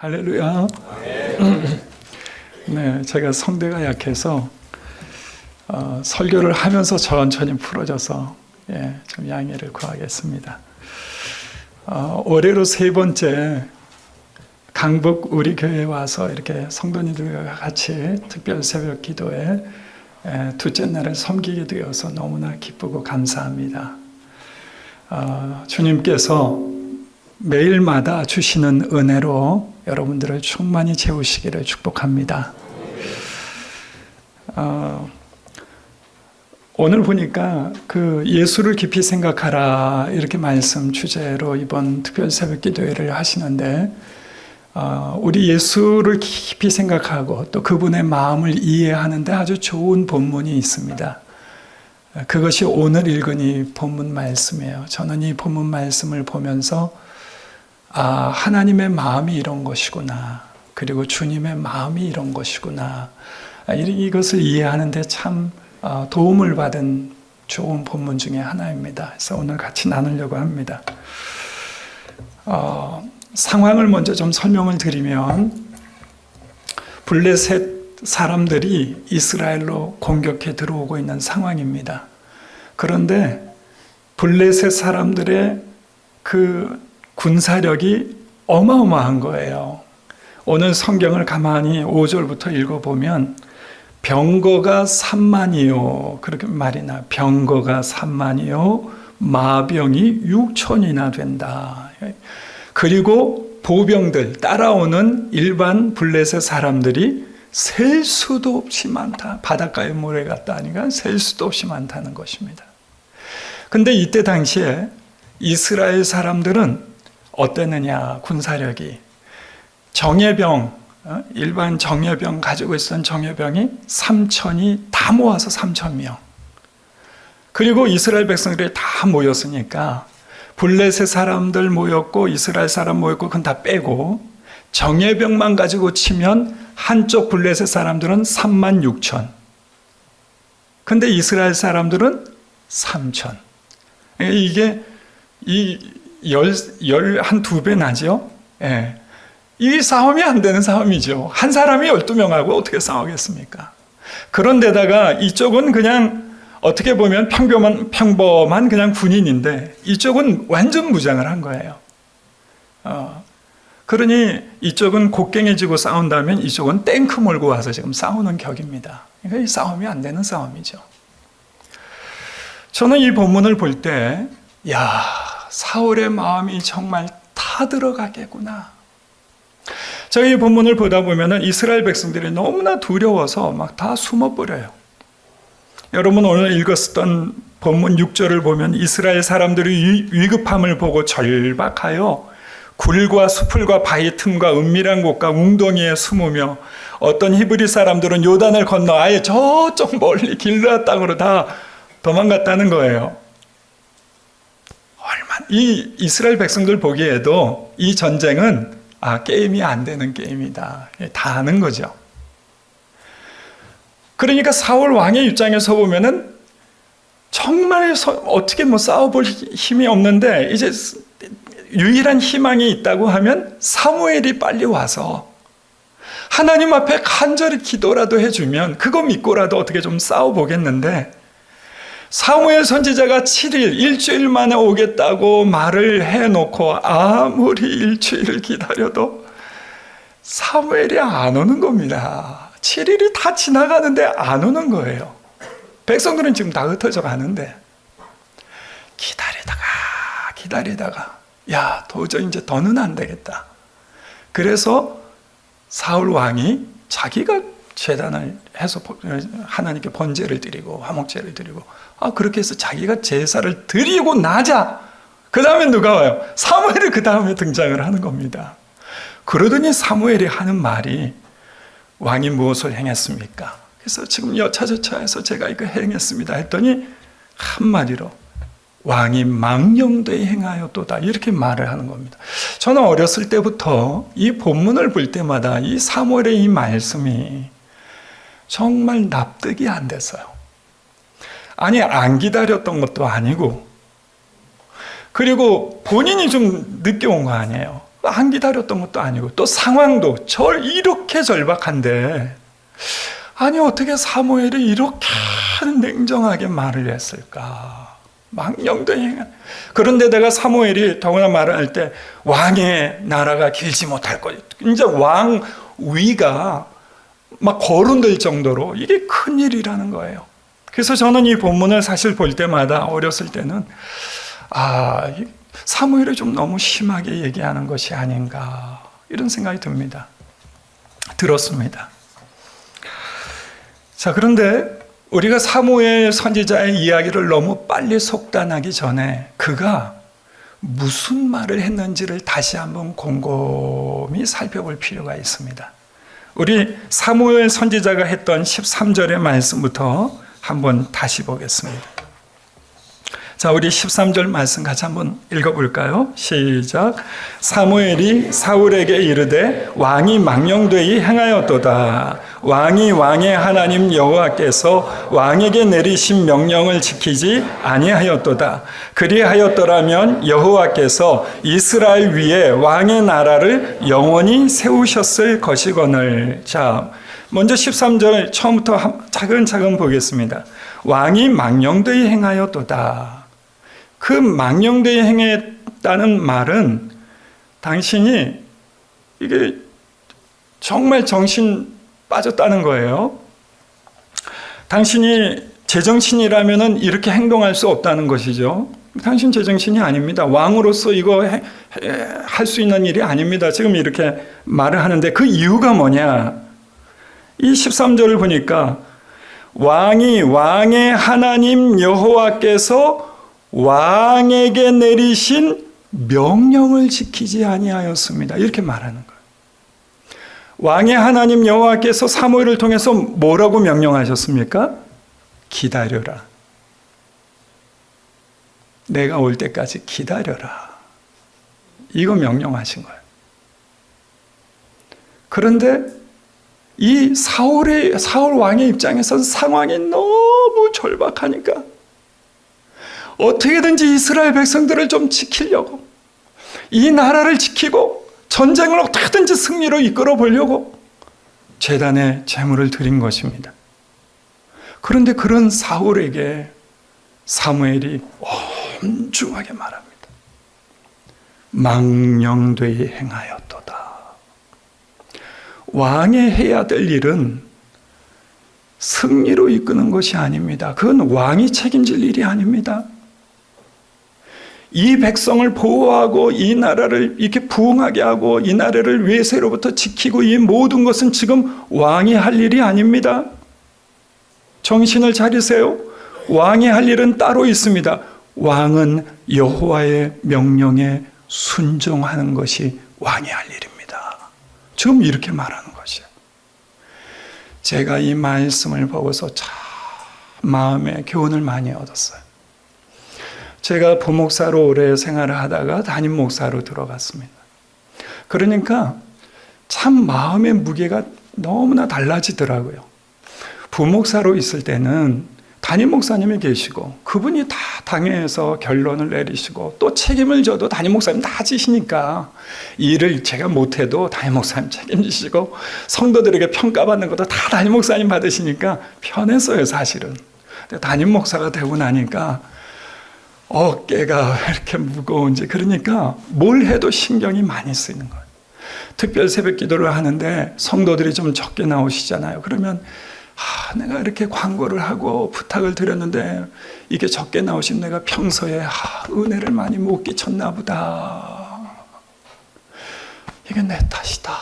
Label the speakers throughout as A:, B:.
A: 할렐루야. 네, 제가 성대가 약해서 설교를 하면서 천천히 풀어져서 좀 양해를 구하겠습니다. 올해로 세 번째 강북 우리 교회에 와서 이렇게 성도님들과 같이 특별 새벽 기도에 둘째 날을 섬기게 되어서 너무나 기쁘고 감사합니다. 주님께서 매일마다 주시는 은혜로 여러분들을 충만히 채우시기를 축복합니다. 오늘 보니까 그 예수를 깊이 생각하라 이렇게 말씀 주제로 이번 특별 새벽 기도회를 하시는데 우리 예수를 깊이 생각하고 또 그분의 마음을 이해하는데 아주 좋은 본문이 있습니다. 그것이 오늘 읽은 이 본문 말씀이에요. 저는 이 본문 말씀을 보면서 하나님의 마음이 이런 것이구나. 그리고 주님의 마음이 이런 것이구나. 이것을 이해하는데 참 도움을 받은 좋은 본문 중에 하나입니다. 그래서 오늘 같이 나누려고 합니다. 상황을 먼저 좀 설명을 드리면 블레셋 사람들이 이스라엘로 공격해 들어오고 있는 상황입니다. 그런데 블레셋 사람들의 그 군사력이 어마어마한 거예요. 오늘 성경을 가만히 5절부터 읽어보면 병거가 3만이요 그렇게 말이 나요. 병거가 3만이요 마병이 6천이나 된다. 그리고 보병들 따라오는 일반 블레셋 사람들이 셀 수도 없이 많다. 바닷가에 모래 같다 하니까 셀 수도 없이 많다는 것입니다. 근데 이때 당시에 이스라엘 사람들은 어땠느냐, 군사력이. 정예병, 일반 정예병 가지고 있었던 정예병이 3천이 다 모아서 3,000명. 그리고 이스라엘 백성들이 다 모였으니까 블레셋 사람들 모였고 이스라엘 사람 모였고 그건 다 빼고 정예병만 가지고 치면 한쪽 블레셋 사람들은 36,000. 근데 이스라엘 사람들은 3,000. 이게 한 두 배 나죠? 예. 이 싸움이 안 되는 싸움이죠. 한 사람이 12명하고 어떻게 싸우겠습니까? 그런데다가 이쪽은 그냥 어떻게 보면 평범한 그냥 군인인데 이쪽은 완전 무장을 한 거예요. 그러니 이쪽은 곡괭이지고 싸운다면 이쪽은 탱크 몰고 와서 지금 싸우는 격입니다. 그러니까 이 싸움이 안 되는 싸움이죠. 저는 이 본문을 볼 때, 사울의 마음이 정말 다 들어가겠구나. 저희 본문을 보다 보면 이스라엘 백성들이 너무나 두려워서 막 다 숨어버려요. 여러분 오늘 읽었던 본문 6절을 보면 이스라엘 사람들이 위급함을 보고 절박하여 굴과 수풀과 바위 틈과 은밀한 곳과 웅덩이에 숨으며 어떤 히브리 사람들은 요단을 건너 아예 저쪽 멀리 길르앗 땅으로 다 도망갔다는 거예요. 이 이스라엘 백성들 보기에도 이 전쟁은 게임이 안 되는 게임이다. 다 아는 거죠. 그러니까 사울 왕의 입장에서 보면은 정말 어떻게 싸워볼 힘이 없는데 이제 유일한 희망이 있다고 하면 사무엘이 빨리 와서 하나님 앞에 간절히 기도라도 해주면 그거 믿고라도 어떻게 좀 싸워보겠는데 사무엘 선지자가 7일, 일주일 만에 오겠다고 말을 해놓고 아무리 일주일 기다려도 사무엘이 안 오는 겁니다. 7일이 다 지나가는데 안 오는 거예요. 백성들은 지금 다 흩어져 가는데 기다리다가 도저히 이제 더는 안 되겠다. 그래서 사울 왕이 자기가 제단을 해서 하나님께 번제를 드리고 화목제를 드리고 그렇게 해서 자기가 제사를 드리고 나자 그 다음에 누가 와요? 사무엘이 그 다음에 등장을 하는 겁니다. 그러더니 사무엘이 하는 말이 왕이 무엇을 행했습니까? 그래서 지금 여차저차해서 제가 이거 행했습니다 했더니 한마디로 왕이 망령되이 행하였도다 이렇게 말을 하는 겁니다. 저는 어렸을 때부터 이 본문을 볼 때마다 이 사무엘의 이 말씀이 정말 납득이 안 됐어요. 아니 안 기다렸던 것도 아니고 그리고 본인이 좀 늦게 온 거 아니에요. 안 기다렸던 것도 아니고 또 상황도 이렇게 절박한데 아니 어떻게 사무엘이 이렇게 냉정하게 말을 했을까? 망령도 행한. 그런데 내가 사무엘이 더구나 말을 할 때 왕의 나라가 길지 못할 것, 이제 왕 위가 막 거론될 정도로 이게 큰일이라는 거예요. 그래서 저는 이 본문을 사실 볼 때마다 어렸을 때는 사무엘이 좀 너무 심하게 얘기하는 것이 아닌가 이런 생각이 들었습니다. 자, 그런데 우리가 사무엘 선지자의 이야기를 너무 빨리 속단하기 전에 그가 무슨 말을 했는지를 다시 한번 곰곰이 살펴볼 필요가 있습니다. 우리 사무엘 선지자가 했던 13절의 말씀부터 한번 다시 보겠습니다. 자, 우리 13절 말씀 같이 한번 읽어볼까요? 시작. 사무엘이 사울에게 이르되 왕이 망령되이 행하였도다. 왕이 왕의 하나님 여호와께서 왕에게 내리신 명령을 지키지 아니하였도다. 그리하였더라면 여호와께서 이스라엘 위에 왕의 나라를 영원히 세우셨을 것이거늘. 자, 먼저 13절 처음부터 차근차근 보겠습니다. 왕이 망령되이 행하였도다. 그 망령되이 행했다는 말은 당신이 이게 정말 정신 빠졌다는 거예요. 당신이 제정신이라면 이렇게 행동할 수 없다는 것이죠. 당신 제정신이 아닙니다. 왕으로서 이거 할 수 있는 일이 아닙니다. 지금 이렇게 말을 하는데 그 이유가 뭐냐? 이 13절을 보니까 왕이 왕의 하나님 여호와께서 왕에게 내리신 명령을 지키지 아니하였습니다. 이렇게 말하는 거예요. 왕의 하나님 여호와께서 사무엘을 통해서 뭐라고 명령하셨습니까? 기다려라. 내가 올 때까지 기다려라. 이거 명령하신 거예요. 그런데 이 사울 왕의 입장에서는 상황이 너무 절박하니까 어떻게든지 이스라엘 백성들을 좀 지키려고, 이 나라를 지키고 전쟁을 어떻게든지 승리로 이끌어 보려고 제단에 제물을 드린 것입니다. 그런데 그런 사울에게 사무엘이 엄중하게 말합니다. 망령되이 행하였도다. 왕이 해야 될 일은 승리로 이끄는 것이 아닙니다. 그건 왕이 책임질 일이 아닙니다. 이 백성을 보호하고 이 나라를 이렇게 부흥하게 하고 이 나라를 외세로부터 지키고 이 모든 것은 지금 왕이 할 일이 아닙니다. 정신을 차리세요. 왕이 할 일은 따로 있습니다. 왕은 여호와의 명령에 순종하는 것이 왕이 할 일입니다. 지금 이렇게 말하는 것이에요. 제가 이 말씀을 보고서 참 마음에 교훈을 많이 얻었어요. 제가 부목사로 오래 생활을 하다가 담임 목사로 들어갔습니다. 그러니까 참 마음의 무게가 너무나 달라지더라고요. 부목사로 있을 때는 담임 목사님이 계시고 그분이 다 당회에서 결론을 내리시고 또 책임을 져도 담임 목사님 다 지시니까 일을 제가 못해도 담임 목사님 책임지시고 성도들에게 평가받는 것도 다 담임 목사님 받으시니까 편했어요, 사실은. 근데 담임 목사가 되고 나니까 어깨가 왜 이렇게 무거운지, 그러니까 뭘 해도 신경이 많이 쓰이는 거예요. 특별 새벽 기도를 하는데 성도들이 좀 적게 나오시잖아요. 그러면 내가 이렇게 광고를 하고 부탁을 드렸는데 이게 적게 나오신 내가 평소에 은혜를 많이 못 끼쳤나 보다. 이게 내 탓이다.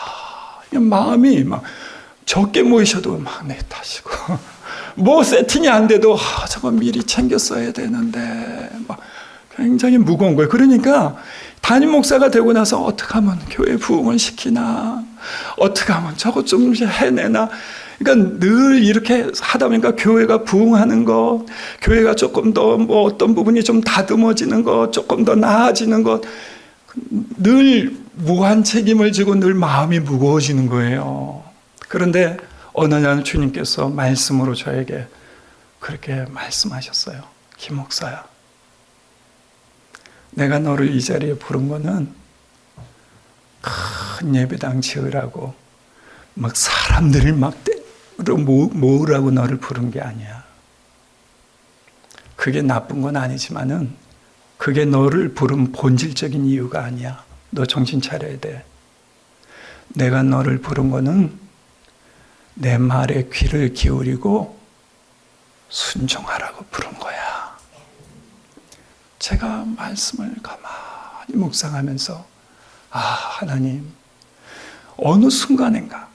A: 이게 마음이 막 적게 모이셔도 막 내 탓이고 뭐 세팅이 안 돼도 저거 미리 챙겼어야 되는데 막 굉장히 무거운 거예요. 그러니까 담임 목사가 되고 나서 어떻게 하면 교회 부흥을 시키나, 어떻게 하면 저것 좀 해내나. 그러니까 늘 이렇게 하다 보니까 교회가 부흥하는 것, 교회가 조금 더 뭐 어떤 부분이 좀 다듬어지는 것, 조금 더 나아지는 것, 늘 무한 책임을 지고 늘 마음이 무거워지는 거예요. 그런데 어느 날 주님께서 말씀으로 저에게 그렇게 말씀하셨어요. 김 목사야, 내가 너를 이 자리에 부른 거는 큰 예배당 지으라고 막 사람들을 막 모으라고 너를 부른 게 아니야. 그게 나쁜 건 아니지만은 그게 너를 부른 본질적인 이유가 아니야. 너 정신 차려야 돼. 내가 너를 부른 거는 내 말에 귀를 기울이고 순종하라고 부른 거야. 제가 말씀을 가만히 묵상하면서 하나님, 어느 순간인가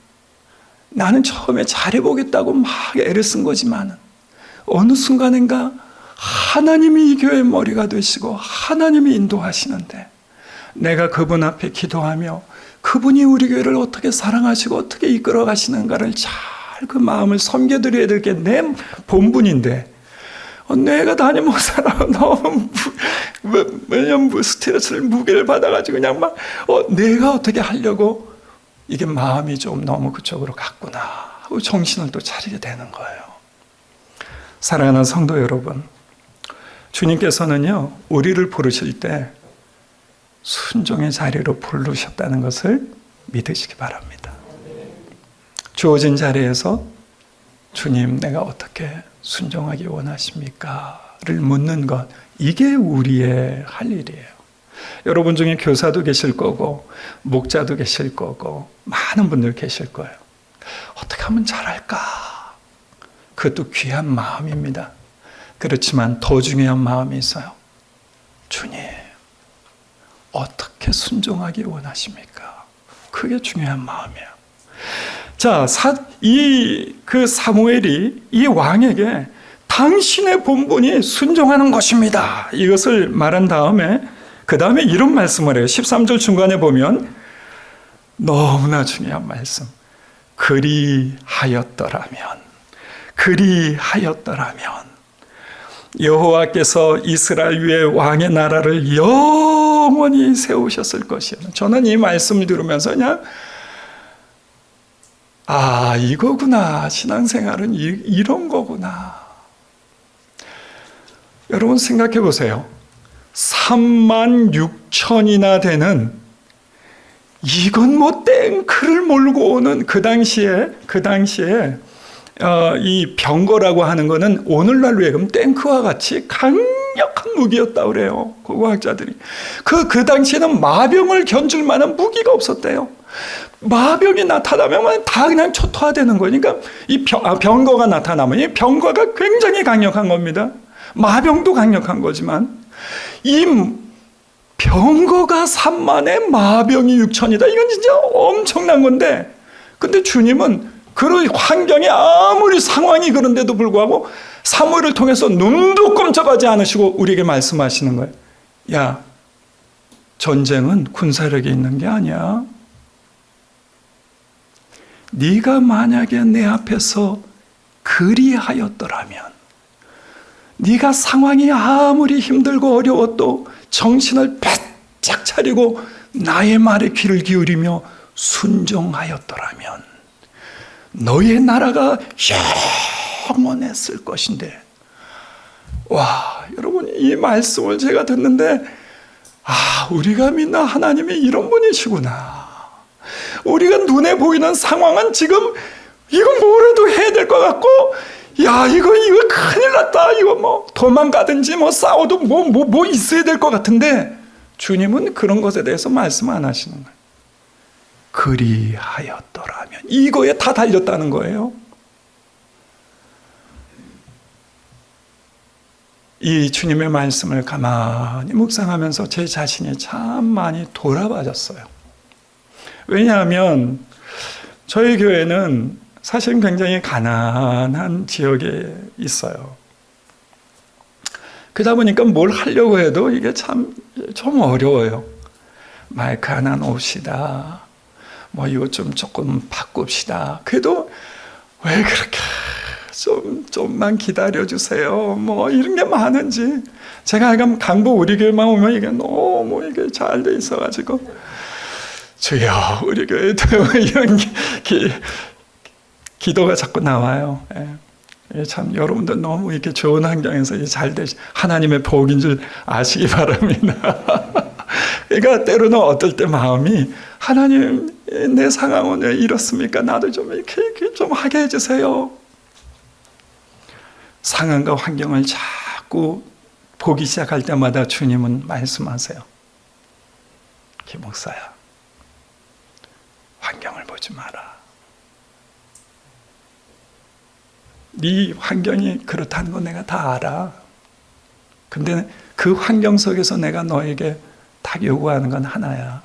A: 나는 처음에 잘해보겠다고 막 애를 쓴 거지만 어느 순간인가 하나님이 이 교회의 머리가 되시고 하나님이 인도하시는데 내가 그분 앞에 기도하며 그분이 우리 교회를 어떻게 사랑하시고 어떻게 이끌어 가시는가를 잘 그 마음을 섬겨드려야 될 게 내 본분인데 내가 담임 목사라고 너무 매년 스트레스를 무게를 받아가지고 그냥 막 내가 어떻게 하려고 이게 마음이 좀 너무 그쪽으로 갔구나 하고 정신을 또 차리게 되는 거예요. 사랑하는 성도 여러분, 주님께서는요 우리를 부르실 때 순종의 자리로 부르셨다는 것을 믿으시기 바랍니다. 주어진 자리에서 주님 내가 어떻게 순종하기 원하십니까? 를 묻는 것, 이게 우리의 할 일이에요. 여러분 중에 교사도 계실 거고 목자도 계실 거고 많은 분들 계실 거예요. 어떻게 하면 잘할까? 그것도 귀한 마음입니다. 그렇지만 더 중요한 마음이 있어요. 주님, 어떻게 순종하기 원하십니까? 그게 중요한 마음이에요. 자, 그 사무엘이 이 왕에게 당신의 본분이 순종하는 것입니다. 이것을 말한 다음에 그 다음에 이런 말씀을 해요. 13절 중간에 보면 너무나 중요한 말씀. 그리하였더라면 여호와께서 이스라엘 위에 왕의 나라를 영원히 세우셨을 것이요. 저는 이 말씀을 들으면서 그냥 이거구나. 신앙생활은 이런 거구나. 여러분 생각해 보세요. 36,000이나 되는 이건 뭐 탱크를 몰고 오는 그 당시에 이 병거라고 하는 거는 오늘날로 얘기하면 탱크와 같이 강력한 무기였다고 그래요. 그 과학자들이. 그 당시에는 마병을 견줄 만한 무기가 없었대요. 마병이 나타나면 다 그냥 초토화되는 거니까 이 병거가 나타나면 이 병거가 굉장히 강력한 겁니다. 마병도 강력한 거지만 이 병거가 3만에 마병이 6천이다. 이건 진짜 엄청난 건데 근데 주님은 그런 환경이 아무리 상황이 그런데도 불구하고 사무엘을 통해서 눈도 꼼짝하지 않으시고 우리에게 말씀하시는 거예요. 야, 전쟁은 군사력이 있는 게 아니야. 네가 만약에 내 앞에서 그리하였더라면 네가 상황이 아무리 힘들고 어려워도 정신을 바짝 차리고 나의 말에 귀를 기울이며 순종하였더라면 너의 나라가 영원했을 것인데. 와, 여러분 이 말씀을 제가 듣는데 우리가 믿는 하나님이 이런 분이시구나. 우리가 눈에 보이는 상황은 지금 이거 뭐라도 해야 될 것 같고 이거 큰일 났다. 이거 뭐 도망가든지 뭐 싸워도 뭐 있어야 될 것 같은데 주님은 그런 것에 대해서 말씀 안 하시는 거예요. 그리하였더라면 이거에 다 달렸다는 거예요. 이 주님의 말씀을 가만히 묵상하면서 제 자신이 참 많이 돌아봐졌어요. 왜냐하면 저희 교회는 사실 굉장히 가난한 지역에 있어요. 그러다 보니까 뭘 하려고 해도 이게 참 좀 어려워요. 마이크 하나 놓읍시다. 뭐 이거 조금 바꿉시다. 그래도 왜 그렇게 좀만 기다려주세요. 뭐 이런 게 많은지. 제가 강북 우리 교회만 오면 이게 너무 이게 잘 돼 있어가지고 주여 우리 교회도 이런 기도가 자꾸 나와요. 참 여러분들 너무 이렇게 좋은 환경에서 잘 되시 하나님의 복인 줄 아시기 바랍니다. 그러니까 때로는 어떨 때 마음이 하나님 내 상황은 왜 이렇습니까? 나도 좀 이렇게 좀 하게 해주세요. 상황과 환경을 자꾸 보기 시작할 때마다 주님은 말씀하세요. 김 목사야, 환경을 보지 마라. 네 환경이 그렇다는 거 내가 다 알아. 근데 그 환경 속에서 내가 너에게 딱 요구하는 건 하나야.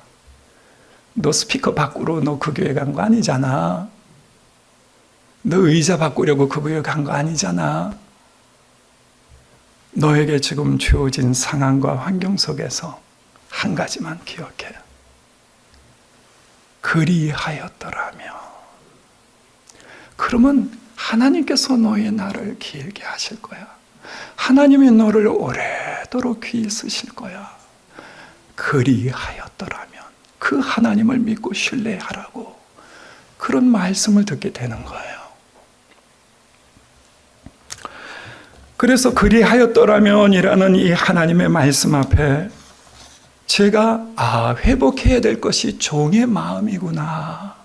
A: 너 스피커 바꾸러 너 그 교회 간 거 아니잖아. 너 의자 바꾸려고 그 교회 간 거 아니잖아. 너에게 지금 주어진 상황과 환경 속에서 한 가지만 기억해. 그리하였더라면. 그러면 하나님께서 너의 날을 길게 하실 거야. 하나님이 너를 오래도록 귀히 쓰실 거야. 그리하였더라면. 그 하나님을 믿고 신뢰하라고 그런 말씀을 듣게 되는 거예요. 그래서 그리하였더라면이라는 이 하나님의 말씀 앞에 제가 회복해야 될 것이 종의 마음이구나.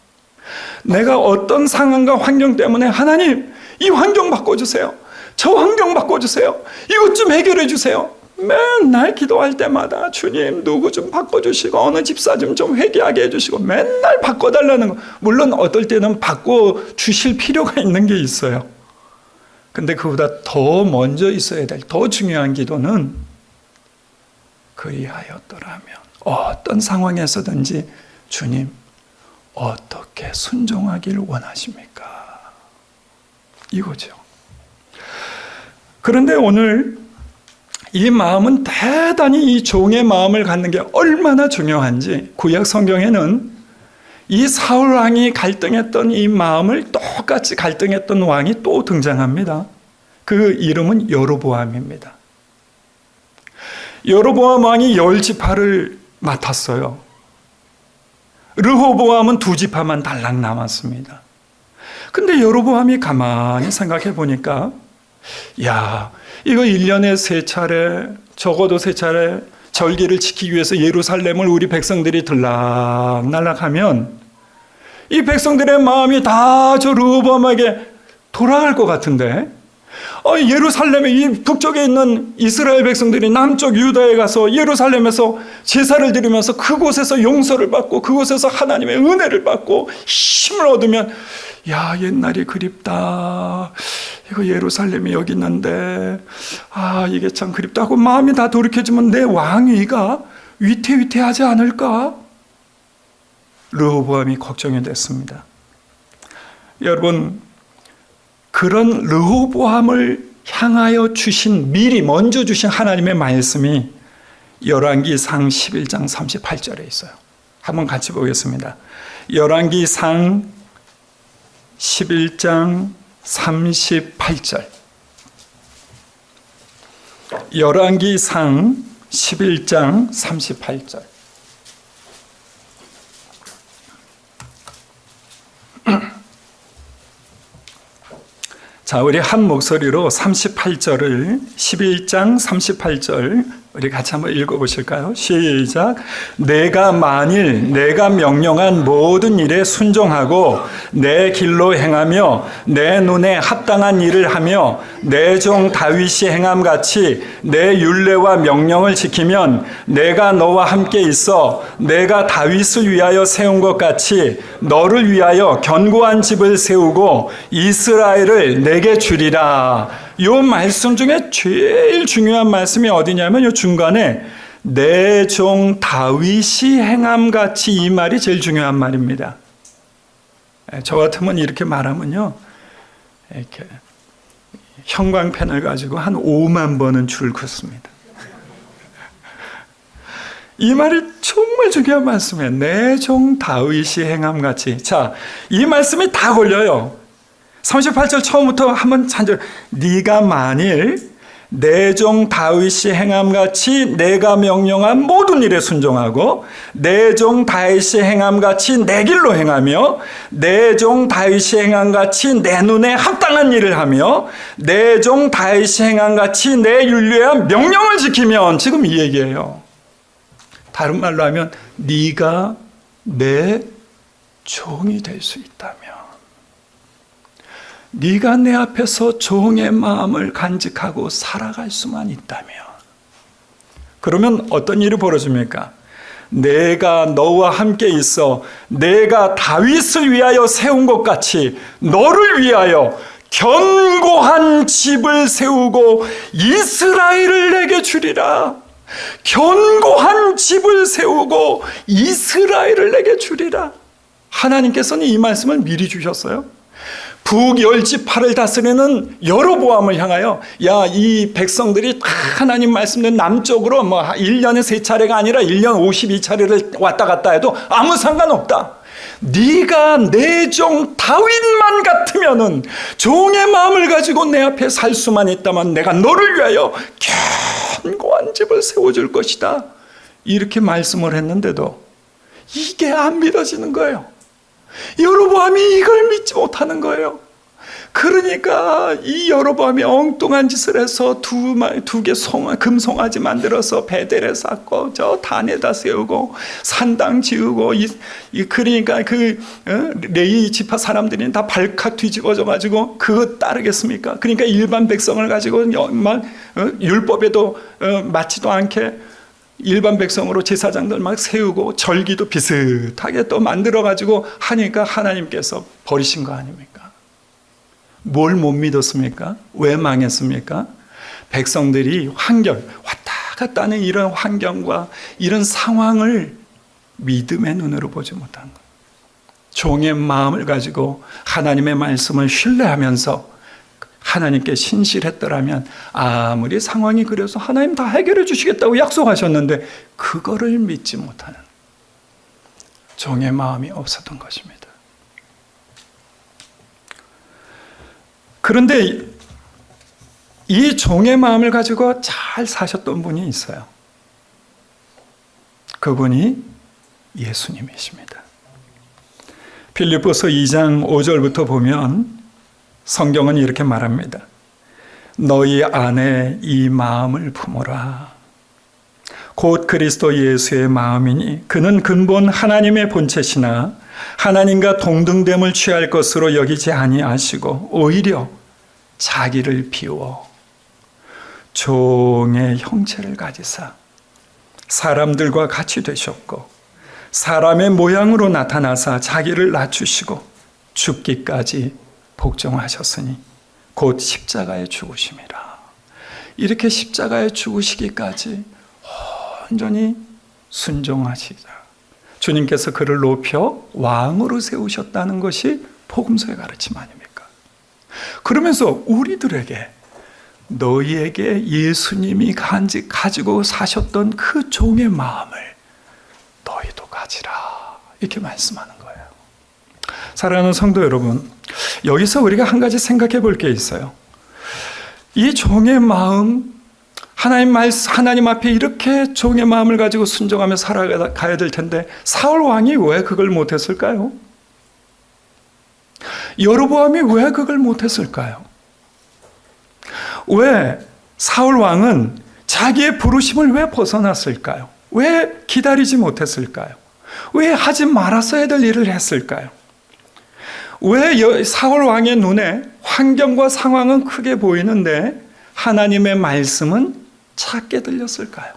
A: 내가 어떤 상황과 환경 때문에 하나님 이 환경 바꿔주세요. 저 환경 바꿔주세요. 이것 좀 해결해 주세요. 맨날 기도할 때마다 주님 누구 좀 바꿔주시고 어느 집사 좀 회개하게 해주시고 맨날 바꿔달라는 거. 물론 어떨 때는 바꿔주실 필요가 있는 게 있어요. 근데 그보다 더 먼저 있어야 될 더 중요한 기도는 그리하였더라면 어떤 상황에서든지 주님 어떻게 순종하기를 원하십니까? 이거죠. 그런데 오늘 이 마음은 대단히 이 종의 마음을 갖는 게 얼마나 중요한지 구약 성경에는 이 사울 왕이 갈등했던 이 마음을 똑같이 갈등했던 왕이 또 등장합니다. 그 이름은 여로보암입니다. 여로보암 왕이 10지파를 맡았어요. 르호보암은 2지파만 달랑 남았습니다. 근데 여로보암이 가만히 생각해 보니까 야, 이거 1년에 3차례, 적어도 3차례 절기를 지키기 위해서 예루살렘을 우리 백성들이 들락날락하면 이 백성들의 마음이 다 저 르호보암에게 돌아갈 것 같은데 예루살렘에 이 북쪽에 있는 이스라엘 백성들이 남쪽 유다에 가서 예루살렘에서 제사를 드리면서 그곳에서 용서를 받고 그곳에서 하나님의 은혜를 받고 힘을 얻으면 야, 옛날이 그립다. 이거 예루살렘이 여기 있는데 이게 참 그립다 하고 마음이 다 돌이켜지면 내 왕위가 위태위태하지 않을까? 르호보암이 걱정이 됐습니다. 여러분, 그런 르호보암을 향하여 주신 미리 먼저 주신 하나님의 말씀이 열왕기상 11장 38절에 있어요. 한번 같이 보겠습니다. 열왕기상 11장 38절. 열왕기상 11장 38절. 자, 우리 한 목소리로 38절을 11장 38절 우리 같이 한번 읽어보실까요? 시작. 내가 만일 내가 명령한 모든 일에 순종하고 내 길로 행하며 내 눈에 합당한 일을 하며 내 종 다윗이 행함같이 내 율례와 명령을 지키면 내가 너와 함께 있어 내가 다윗을 위하여 세운 것 같이 너를 위하여 견고한 집을 세우고 이스라엘을 내게 주리라. 이 말씀 중에 제일 중요한 말씀이 어디냐면 이 중간에 내 종 다윗이 행함같이 이 말이 제일 중요한 말입니다. 저 같으면 이렇게 말하면요, 이렇게 형광펜을 가지고 한 5만 번은 줄 긋습니다. 이 말이 정말 중요한 말씀이에요. 내 종 다윗이 행함같이. 자, 이 말씀이 다 걸려요. 38절 처음부터 한번 찬절. 네가 만일 내 종 다윗이 행함같이 내가 명령한 모든 일에 순종하고 내 종 다윗이 행함같이 내 길로 행하며 내 종 다윗이 행함같이 내 눈에 합당한 일을 하며 내 종 다윗이 행함같이 내 율례와 명령을 지키면 지금 이 얘기예요. 다른 말로 하면 네가 내 종이 될 수 있다면, 네가 내 앞에서 종의 마음을 간직하고 살아갈 수만 있다면, 그러면 어떤 일이 벌어집니까? 내가 너와 함께 있어 내가 다윗을 위하여 세운 것 같이 너를 위하여 견고한 집을 세우고 이스라엘을 내게 주리라. 견고한 집을 세우고 이스라엘을 내게 주리라. 하나님께서는 이 말씀을 미리 주셨어요. 북열지파를 다스리는 여로보암을 향하여, 야, 이 백성들이 다 하나님 말씀대로 남쪽으로 1년에 3차례가 아니라 1년 52차례를 왔다 갔다 해도 아무 상관없다. 네가 내 종 다윗만 같으면은, 종의 마음을 가지고 내 앞에 살 수만 있다면 내가 너를 위하여 견고한 집을 세워줄 것이다. 이렇게 말씀을 했는데도 이게 안 믿어지는 거예요. 여로보암이 이걸 믿지 못하는 거예요. 그러니까 이 여로보암이 엉뚱한 짓을 해서 두 개 금송아지 만들어서 베델에 쌓고 저 단에다 세우고 산당 지으고, 그러니까 레위 지파 사람들이 다 발칵 뒤집어져 가지고 그거 따르겠습니까? 그러니까 일반 백성을 가지고 막 율법에도 맞지도 않게 일반 백성으로 제사장들 막 세우고 절기도 비슷하게 또 만들어 가지고 하니까 하나님께서 버리신 거 아닙니까? 뭘 못 믿었습니까? 왜 망했습니까? 백성들이 왔다 갔다 하는 이런 환경과 이런 상황을 믿음의 눈으로 보지 못한 거예요. 종의 마음을 가지고 하나님의 말씀을 신뢰하면서 하나님께 신실했더라면 아무리 상황이 그래서 하나님 다 해결해 주시겠다고 약속하셨는데 그거를 믿지 못하는 종의 마음이 없었던 것입니다. 그런데 이 종의 마음을 가지고 잘 사셨던 분이 있어요. 그분이 예수님이십니다. 빌립보서 2장 5절부터 보면 성경은 이렇게 말합니다. 너희 안에 이 마음을 품어라. 곧 그리스도 예수의 마음이니 그는 근본 하나님의 본체시나 하나님과 동등됨을 취할 것으로 여기지 아니하시고 오히려 자기를 비워 종의 형체를 가지사 사람들과 같이 되셨고 사람의 모양으로 나타나사 자기를 낮추시고 죽기까지 복종하셨으니 곧 십자가에 죽으심이라. 이렇게 십자가에 죽으시기까지 온전히 순종하시자 주님께서 그를 높여 왕으로 세우셨다는 것이 복음서의 가르침 아닙니까? 그러면서 우리들에게 너희에게 예수님이 가지고 사셨던 그 종의 마음을 너희도 가지라 이렇게 말씀하는 거예요. 사랑하는 성도 여러분, 여기서 우리가 한 가지 생각해 볼 게 있어요. 이 종의 마음, 하나님 앞에 이렇게 종의 마음을 가지고 순종하며 살아가야 될 텐데 사울 왕이 왜 그걸 못했을까요? 여로보암이 왜 그걸 못했을까요? 왜 사울 왕은 자기의 부르심을 왜 벗어났을까요? 왜 기다리지 못했을까요? 왜 하지 말았어야 될 일을 했을까요? 왜 사울 왕의 눈에 환경과 상황은 크게 보이는데 하나님의 말씀은 작게 들렸을까요?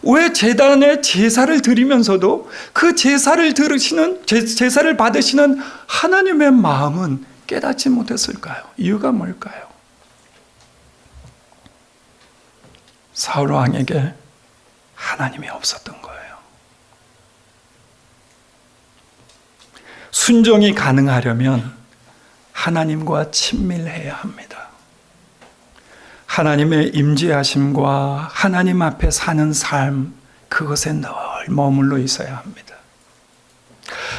A: 왜 제단에 제사를 드리면서도 그 제사를 받으시는 하나님의 마음은 깨닫지 못했을까요? 이유가 뭘까요? 사울 왕에게 하나님이 없었던 거예요. 순종이 가능하려면 하나님과 친밀해야 합니다. 하나님의 임재하심과 하나님 앞에 사는 삶, 그것에 늘 머물러 있어야 합니다.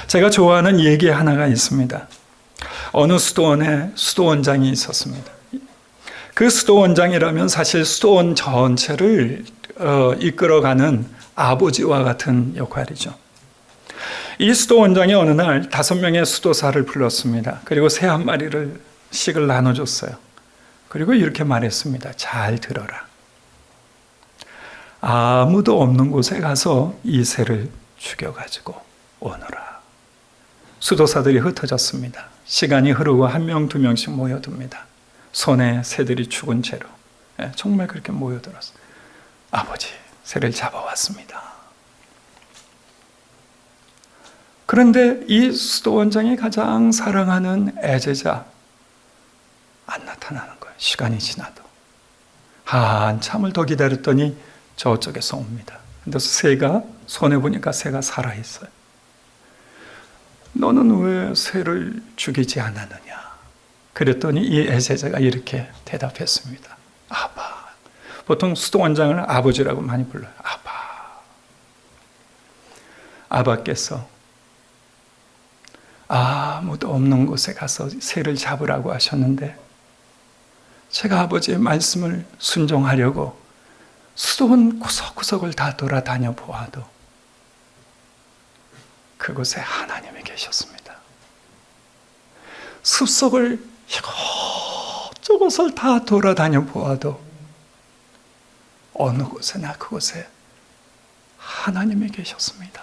A: 제가 좋아하는 얘기 하나가 있습니다. 어느 수도원에 수도원장이 있었습니다. 그 수도원장이라면 사실 수도원 전체를 이끌어가는 아버지와 같은 역할이죠. 이 수도원장이 어느 날 5명의 수도사를 불렀습니다. 그리고 새 한 마리를 씩을 나눠줬어요. 그리고 이렇게 말했습니다. 잘 들어라. 아무도 없는 곳에 가서 이 새를 죽여가지고 오너라. 수도사들이 흩어졌습니다. 시간이 흐르고 한 명, 두 명씩 모여듭니다. 손에 새들이 죽은 채로. 정말 그렇게 모여들었어요. 아버지, 새를 잡아왔습니다. 그런데 이 수도원장이 가장 사랑하는 애제자 안 나타나는 거예요. 시간이 지나도. 한참을 더 기다렸더니 저쪽에서 옵니다. 근데 새가, 손에 보니까 새가 살아있어요. 너는 왜 새를 죽이지 않았느냐? 그랬더니 이 애제자가 이렇게 대답했습니다. 아바. 보통 수도원장을 아버지라고 많이 불러요. 아바. 아바께서 아무도 없는 곳에 가서 새를 잡으라고 하셨는데 제가 아버지의 말씀을 순종하려고 수도원 구석구석을 다 돌아다녀 보아도 그곳에 하나님이 계셨습니다. 숲속을 이곳저곳을 다 돌아다녀 보아도 어느 곳에나 그곳에 하나님이 계셨습니다.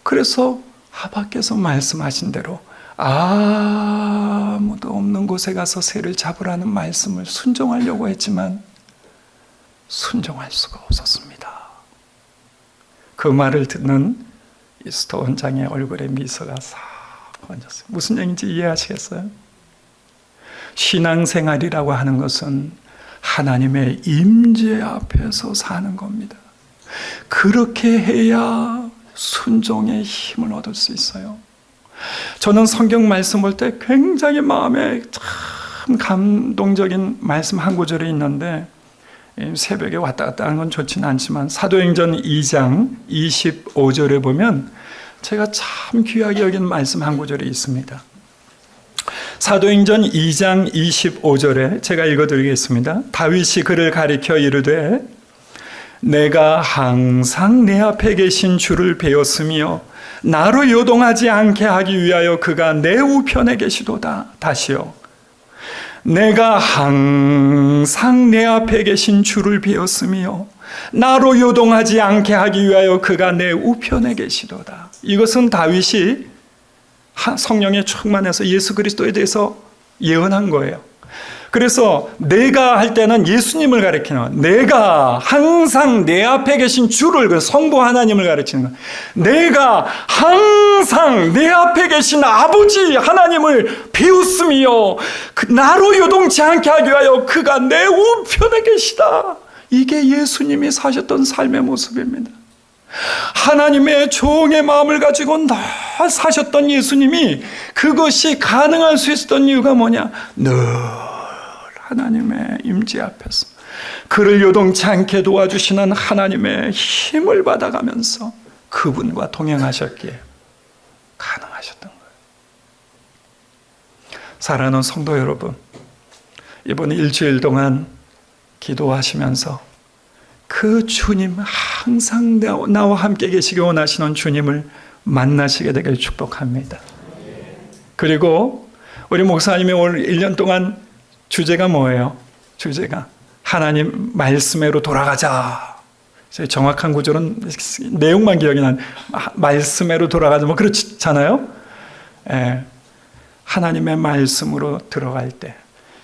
A: 그래서 아바께서 말씀하신 대로 아무도 없는 곳에 가서 새를 잡으라는 말씀을 순종하려고 했지만 순종할 수가 없었습니다. 그 말을 듣는 이 수도원장의 얼굴에 미소가 싹 번졌어요. 무슨 얘기인지 이해하시겠어요? 신앙생활이라고 하는 것은 하나님의 임재 앞에서 사는 겁니다. 그렇게 해야 순종의 힘을 얻을 수 있어요. 저는 성경 말씀 볼 때 굉장히 마음에 참 감동적인 말씀 한 구절이 있는데 새벽에 왔다 갔다 하는 건 좋지는 않지만 사도행전 2장 25절에 보면 제가 참 귀하게 여긴 말씀 한 구절이 있습니다. 사도행전 2장 25절에 제가 읽어드리겠습니다. 다윗이 그를 가리켜 이르되 내가 항상 내 앞에 계신 주를 배웠으며 나로 요동하지 않게 하기 위하여 그가 내 우편에 계시도다. 다시요. 내가 항상 내 앞에 계신 주를 배웠으며 나로 요동하지 않게 하기 위하여 그가 내 우편에 계시도다. 이것은 다윗이 성령에 충만해서 예수 그리스도에 대해서 예언한 거예요. 그래서 내가 할 때는 예수님을 가리키는, 내가 항상 내 앞에 계신 주를, 성부 하나님을 가르치는 거예요. 내가 항상 내 앞에 계신 아버지 하나님을 배웠으며 나로 요동치 않게 하기 위하여 그가 내 우편에 계시다. 이게 예수님이 사셨던 삶의 모습입니다. 하나님의 종의 마음을 가지고 늘 사셨던 예수님이 그것이 가능할 수 있었던 이유가 뭐냐? 늘 하나님의 임재 앞에서 그를 요동치 않게 도와주시는 하나님의 힘을 받아가면서 그분과 동행하셨기에 가능하셨던 거예요. 사랑하는 성도 여러분, 이번 일주일 동안 기도하시면서 그 주님, 항상 나와 함께 계시기 원하시는 주님을 만나시게 되길 축복합니다. 그리고 우리 목사님이 올 1년 동안 주제가 뭐예요? 주제가 하나님 말씀으로 돌아가자. 정확한 구절은 내용만 기억이 난 말씀으로 돌아가자. 뭐 그렇잖아요. 하나님의 말씀으로 들어갈 때,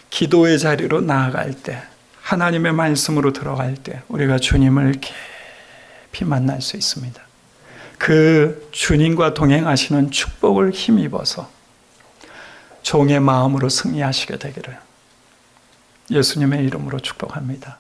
A: 기도의 자리로 나아갈 때, 하나님의 말씀으로 들어갈 때 우리가 주님을 깊이 만날 수 있습니다. 그 주님과 동행하시는 축복을 힘입어서 종의 마음으로 승리하시게 되기를 예수님의 이름으로 축복합니다.